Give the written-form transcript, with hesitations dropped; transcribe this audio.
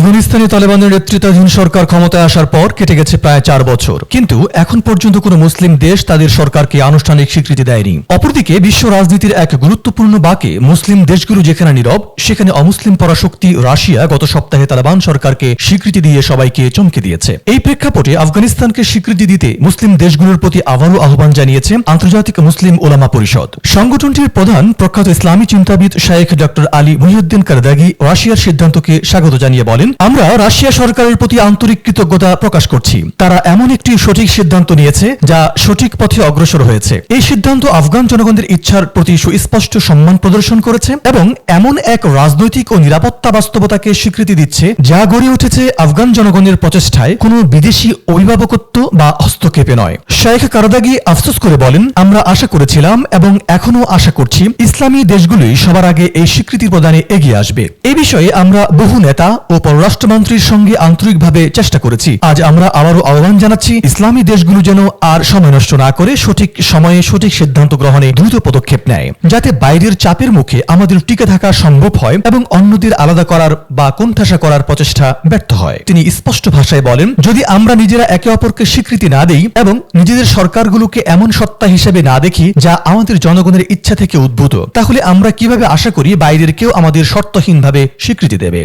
আফগানিস্তানে তালেবানের নেতৃত্বাধীন সরকার ক্ষমতায় আসার পর কেটে গেছে প্রায় 4 বছর, কিন্তু এখন পর্যন্ত কোনো মুসলিম দেশ তাদের সরকারকে আনুষ্ঠানিক স্বীকৃতি দেয়নি। অপরদিকে বিশ্ব রাজনীতির এক গুরুত্বপূর্ণ বাঁকে মুসলিম দেশগুলো যেখানে নীরব, সেখানে অমুসলিম পরাশক্তি রাশিয়া গত সপ্তাহে তালেবান সরকারকে স্বীকৃতি দিয়ে সবাইকে চমকে দিয়েছে। এই প্রেক্ষাপটে আফগানিস্তানকে স্বীকৃতি দিতে মুসলিম দেশগুলোর প্রতি আবারও আহ্বান জানিয়েছে আন্তর্জাতিক মুসলিম ওলামা পরিষদ। সংগঠনটির প্রধান প্রখ্যাত ইসলামী চিন্তাবিদ শায়েখ ডক্টর আলী মুহিউদ্দিন কারদাগি রাশিয়ার সিদ্ধান্তকে স্বাগত জানিয়ে বলেন, আমরা রাশিয়া সরকারের প্রতি আন্তরিক কৃতজ্ঞতা প্রকাশ করছি। তারা এমন একটি সঠিক সিদ্ধান্ত নিয়েছে যা সঠিক পথে অগ্রসর হয়েছে। এই সিদ্ধান্ত আফগান জনগণের ইচ্ছার প্রতি সুস্পষ্ট সম্মান প্রদর্শন করেছে এবং এমন এক রাজনৈতিক ও নিরাপত্তা বাস্তবতাকে স্বীকৃতি দিচ্ছে যা গড়ে উঠেছে আফগান জনগণের প্রচেষ্টায়, কোনো বিদেশি অভিভাবকত্ব বা হস্তক্ষেপে নয়। শায়েখ কারদাগি আফসোস করে বলেন, আমরা আশা করেছিলাম এবং এখনো আশা করছি ইসলামী দেশগুলোই সবার আগে এই স্বীকৃতি প্রদানে এগিয়ে আসবে। এই বিষয়ে আমরা বহু নেতা ও পররাষ্ট্রমন্ত্রীর সঙ্গে আন্তরিকভাবে চেষ্টা করেছি। আজ আমরা আবারও আহ্বান জানাচ্ছি ইসলামী দেশগুলো যেন আর সময় নষ্ট না করে সঠিক সময়ে সঠিক সিদ্ধান্ত গ্রহণে দ্রুত পদক্ষেপ নেয়, যাতে বাইরের চাপের মুখে আমাদের টিকে থাকা সম্ভব হয় এবং অন্যদের আলাদা করার বা কোণঠাসা করার প্রচেষ্টা ব্যর্থ হয়। তিনি স্পষ্ট ভাষায় বলেন, যদি আমরা নিজেরা একে অপরকে স্বীকৃতি না দেই এবং নিজেদের সরকারগুলোকে এমন সত্তা হিসেবে না দেখি যা আমাদের জনগণের ইচ্ছা থেকে উদ্ভূত, তাহলে আমরা কিভাবে আশা করি বাইরের কেউ আমাদের শর্তহীনভাবে স্বীকৃতি দেবে।